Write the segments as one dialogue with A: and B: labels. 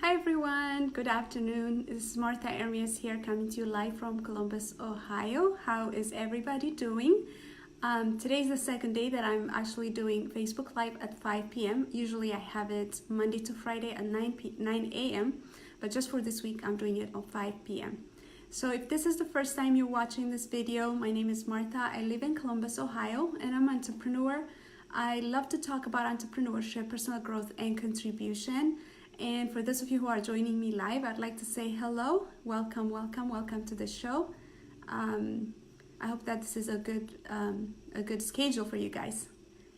A: Hi everyone, good afternoon. This is Ermias here coming to you live from Columbus, Ohio. How is everybody doing? Today's the second day that I'm actually doing Facebook Live at 5 p.m. Usually I have it Monday to Friday at 9 a.m. But just for this week, I'm doing it on 5 p.m. So if this is the first time you're watching this video, my name is Martha. I live in Columbus, Ohio, and I'm an entrepreneur. I love to talk about entrepreneurship, personal growth, and contribution. And for those of you who are joining me live, I'd like to say hello, welcome to the show. I hope that this is a good schedule for you guys.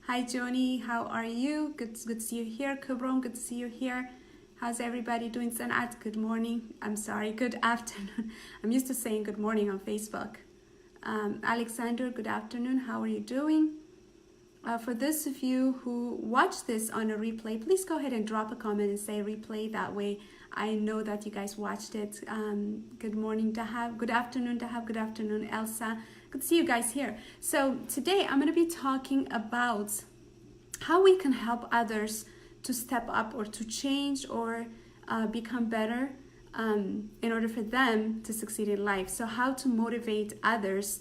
A: Hi Joni, how are you? Good to see you here. Kubron, good to see you here. How's everybody doing? Sanat, good morning. I'm sorry, good afternoon. I'm used to saying good morning on Facebook. Alexander, good afternoon. How are you doing? For those of you who watch this on a replay, please go ahead and drop a comment and say replay. That way I know that you guys watched it. Good morning, Dahab. Good afternoon, Dahab. Good afternoon, Elsa. Good to see you guys here. So today I'm going to be talking about how we can help others to step up or to change or become better in order for them to succeed in life. So how to motivate others.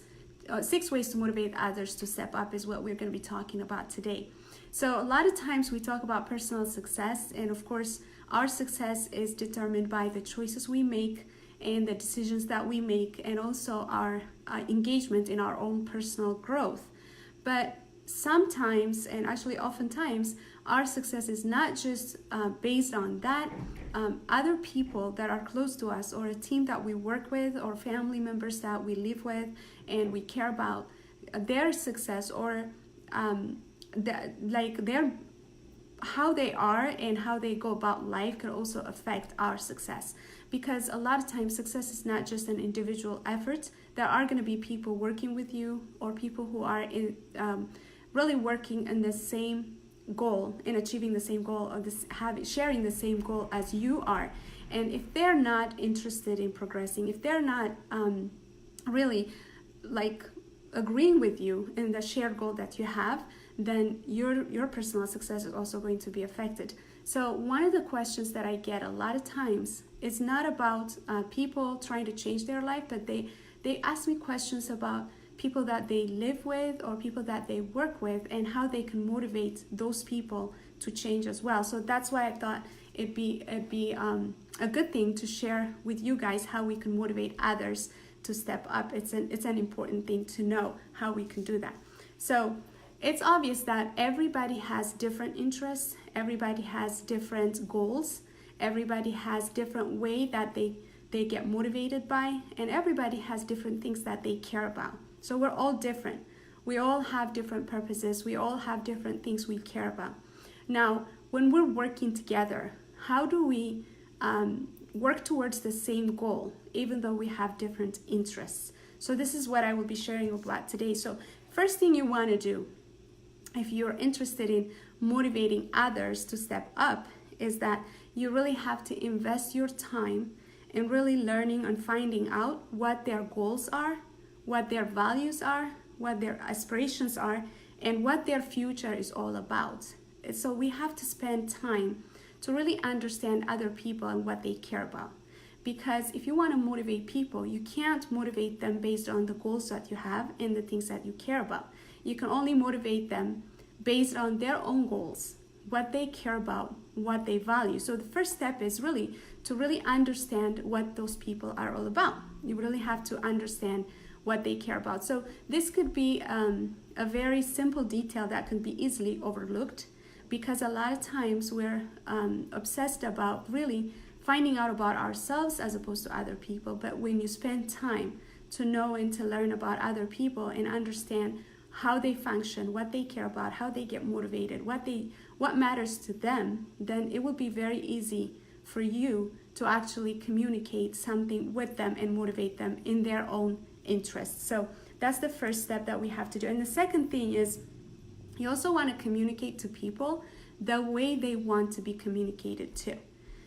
A: 6 ways to motivate others to step up is what we're going to be talking about today. So a lot of times we talk about personal success, and of course our success is determined by the choices we make and the decisions that we make, and also our engagement in our own personal growth. But sometimes, and actually oftentimes, our success is not just based on that. Other people that are close to us, or a team that we work with, or family members that we live with and we care about, their success, or how they are and how they go about life can also affect our success. Because a lot of times success is not just an individual effort. There are going to be people working with you, or people who are really working in the same goal, in achieving the same goal, or sharing the same goal as you are. And if they're not interested in progressing, if they're not really agreeing with you in the shared goal that you have, then your personal success is also going to be affected. So one of the questions that I get a lot of times is not about people trying to change their life, but they ask me questions about people that they live with or people that they work with, and how they can motivate those people to change as well. So that's why I thought it'd be a good thing to share with you guys how we can motivate others to step up. It's an important thing to know how we can do that. So it's obvious that everybody has different interests, everybody has different goals, everybody has different way that they get motivated by, and everybody has different things that they care about. So we're all different. We all have different purposes. We all have different things we care about. Now, when we're working together, how do we work towards the same goal, even though we have different interests? So this is what I will be sharing about today. So first thing you want to do, if you're interested in motivating others to step up, is that you really have to invest your time in really learning and finding out what their goals are, what their values are, what their aspirations are, and what their future is all about. So we have to spend time to really understand other people and what they care about. Because if you want to motivate people, you can't motivate them based on the goals that you have and the things that you care about. You can only motivate them based on their own goals, what they care about, what they value. So the first step is really to really understand what those people are all about. You really have to understand what they care about. So this could be a very simple detail that can be easily overlooked, because a lot of times we're obsessed about really finding out about ourselves as opposed to other people. But when you spend time to know and to learn about other people and understand how they function, what they care about, how they get motivated, what matters to them, then it will be very easy for you to actually communicate something with them and motivate them in their own interests. So that's the first step that we have to do. And the second thing is, you also want to communicate to people the way they want to be communicated to.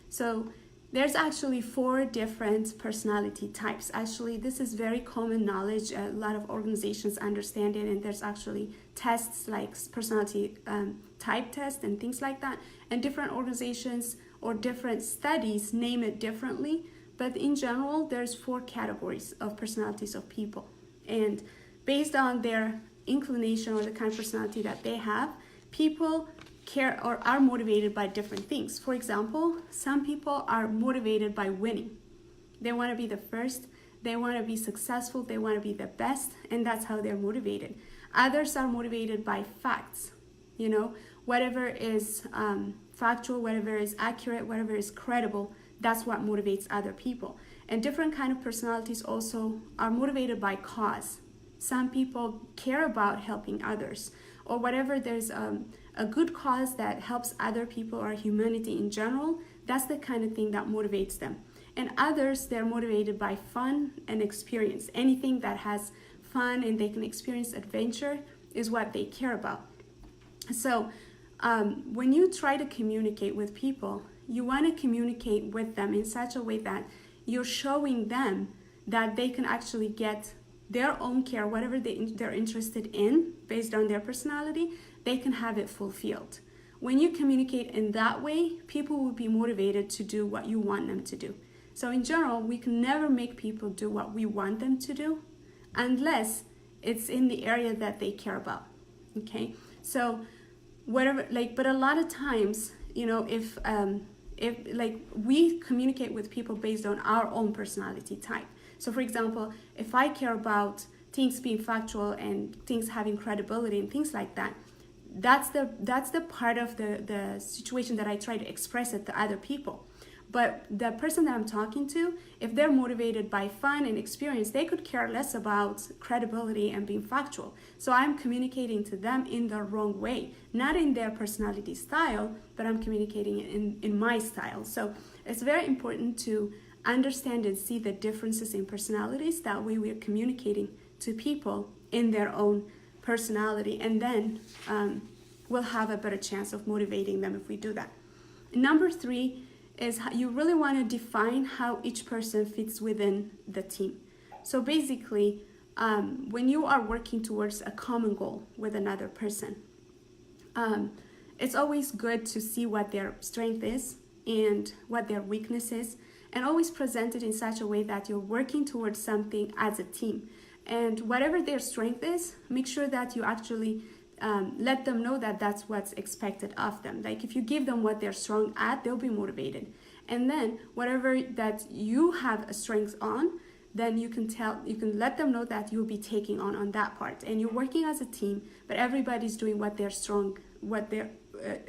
A: So there's actually 4 different personality types. Actually, this is very common knowledge. A lot of organizations understand it, and there's actually tests like personality type test and things like that. And different organizations or different studies name it differently, but in general, there's 4 categories of personalities of people. And based on their inclination or the kind of personality that they have, people care or are motivated by different things. For example, some people are motivated by winning. They want to be the first, they want to be successful, they want to be the best, and that's how they're motivated. Others are motivated by facts, whatever is factual, whatever is accurate, whatever is credible, that's what motivates other people. And different kind of personalities also are motivated by cause. Some people care about helping others, or whatever there's a good cause that helps other people or humanity in general, that's the kind of thing that motivates them. And others, they're motivated by fun and experience. Anything that has fun and they can experience adventure is what they care about. So when you try to communicate with people, you want to communicate with them in such a way that you're showing them that they can actually get their own care, whatever they're interested in based on their personality, they can have it fulfilled. When you communicate in that way, people will be motivated to do what you want them to do. So in general, we can never make people do what we want them to do unless it's in the area that they care about. Okay? So whatever, but a lot of times, if we communicate with people based on our own personality type. So for example, if I care about things being factual and things having credibility and things like that, that's the part of the situation that I try to express it to other people. But the person that I'm talking to, if they're motivated by fun and experience, they could care less about credibility and being factual. So I'm communicating to them in the wrong way, not in their personality style, but I'm communicating it in my style. So it's very important to understand and see the differences in personalities. That way we're communicating to people in their own personality, and then we'll have a better chance of motivating them if we do that. Number 3 is you really want to define how each person fits within the team. So basically, when you are working towards a common goal with another person, it's always good to see what their strength is and what their weakness is, and always present it in such a way that you're working towards something as a team. And whatever their strength is, make sure that you actually let them know that that's what's expected of them. Like if you give them what they're strong at, they'll be motivated. And then whatever that you have a strength on, then you can let them know that you'll be taking on that part. And you're working as a team, but everybody's doing what they're strong, the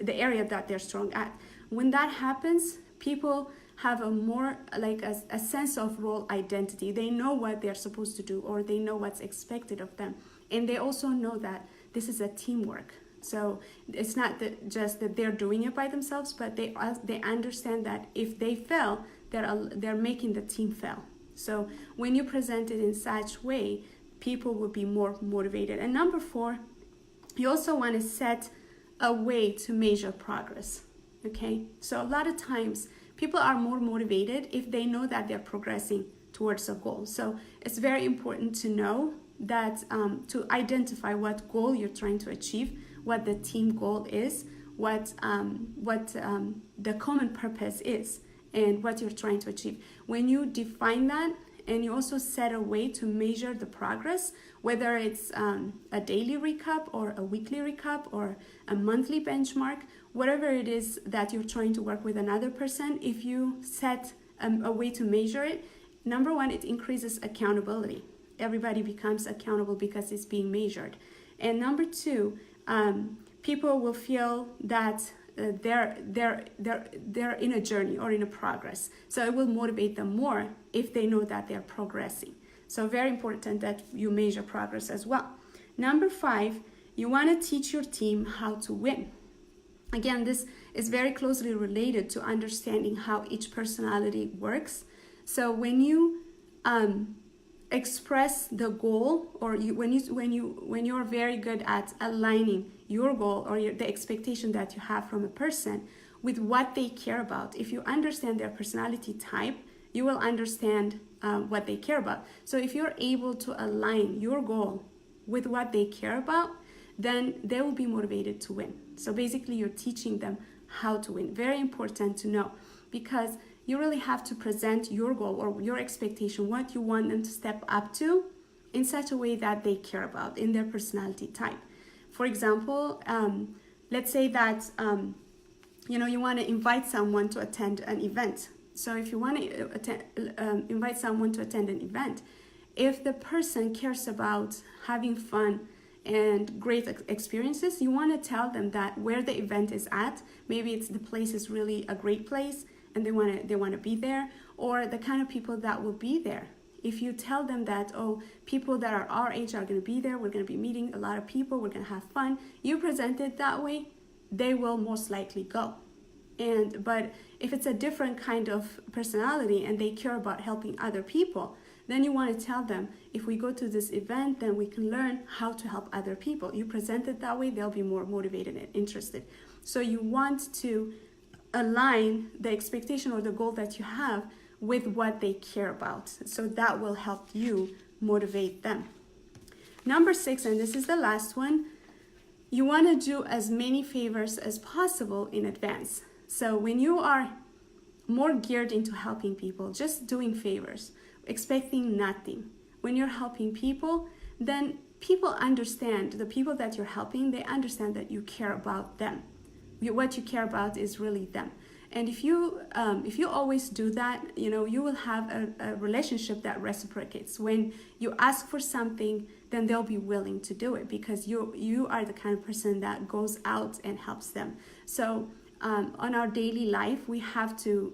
A: area that they're strong at. When that happens, people have a more a sense of role identity. They know what they're supposed to do, or they know what's expected of them. And they also know that this is a teamwork. So it's not just that they're doing it by themselves, but they understand that if they fail, they're making the team fail. So when you present it in such way, people will be more motivated. And number 4, you also want to set a way to measure progress. Okay? So a lot of times, people are more motivated if they know that they're progressing towards a goal. So it's very important to know that to identify what goal you're trying to achieve, what the team goal is, what the common purpose is, and what you're trying to achieve. When you define that, and you also set a way to measure the progress, whether it's a daily recap or a weekly recap or a monthly benchmark, whatever it is that you're trying to work with another person, if you set a way to measure it, number 1, it increases accountability. Everybody becomes accountable because it's being measured. And number 2, people will feel that they're in a journey or in a progress. So it will motivate them more if they know that they're progressing. So very important that you measure progress as well. Number 5, you want to teach your team how to win. Again, this is very closely related to understanding how each personality works. So when you express the goal, or when you're very good at aligning your goal or the expectation that you have from a person with what they care about, if you understand their personality type, you will understand what they care about. So if you're able to align your goal with what they care about, then they will be motivated to win. So basically, you're teaching them how to win. Very important to know. because you really have to present your goal or your expectation, what you want them to step up to, in such a way that they care about in their personality type. For example, let's say that you want to invite someone to attend an event. So if you want to invite someone to attend an event, if the person cares about having fun and great experiences, you want to tell them that where the event is at, maybe the place is really a great place and they want to be there, or the kind of people that will be there. If you tell them that, oh, people that are our age are going to be there, we're going to be meeting a lot of people, we're going to have fun, you present it that way, they will most likely go. But if it's a different kind of personality and they care about helping other people, then you want to tell them, if we go to this event, then we can learn how to help other people. You present it that way, they'll be more motivated and interested. So you want to align the expectation or the goal that you have with what they care about. So that will help you motivate them. Number 6, and this is the last one, you want to do as many favors as possible in advance. So when you are more geared into helping people, just doing favors, expecting nothing, when you're helping people, then people understand, the people that you're helping, they understand that you care about them. What you care about is really them. And if you always do that, you will have a relationship that reciprocates. When you ask for something, then they'll be willing to do it, because you are the kind of person that goes out and helps them. So on our daily life, we have to,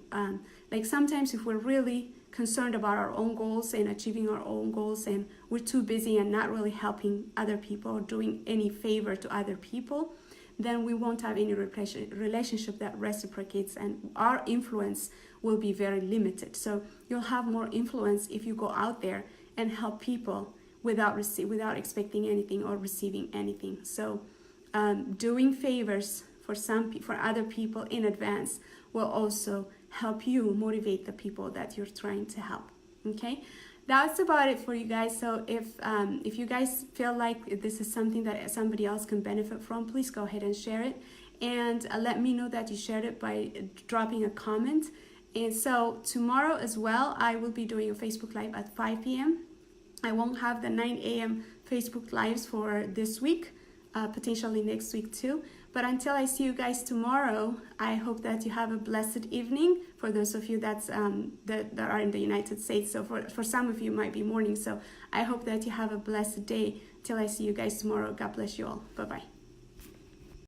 A: sometimes if we're really concerned about our own goals and achieving our own goals, and we're too busy and not really helping other people or doing any favor to other people, then we won't have any relationship that reciprocates, and our influence will be very limited. So you'll have more influence if you go out there and help people without expecting anything or receiving anything. So doing favors for other people in advance will also help you motivate the people that you're trying to help. Okay, that's about it for you guys. So if you guys feel like this is something that somebody else can benefit from, please go ahead and share it, and let me know that you shared it by dropping a comment. And so tomorrow as well, I will be doing a Facebook Live at 5 p.m. I won't have the 9 a.m. Facebook Lives for this week, potentially next week too. But until I see you guys tomorrow, I hope that you have a blessed evening. For those of you that are in the United States, so for some of you it might be morning. So I hope that you have a blessed day till I see you guys tomorrow. God bless you all. Bye-bye.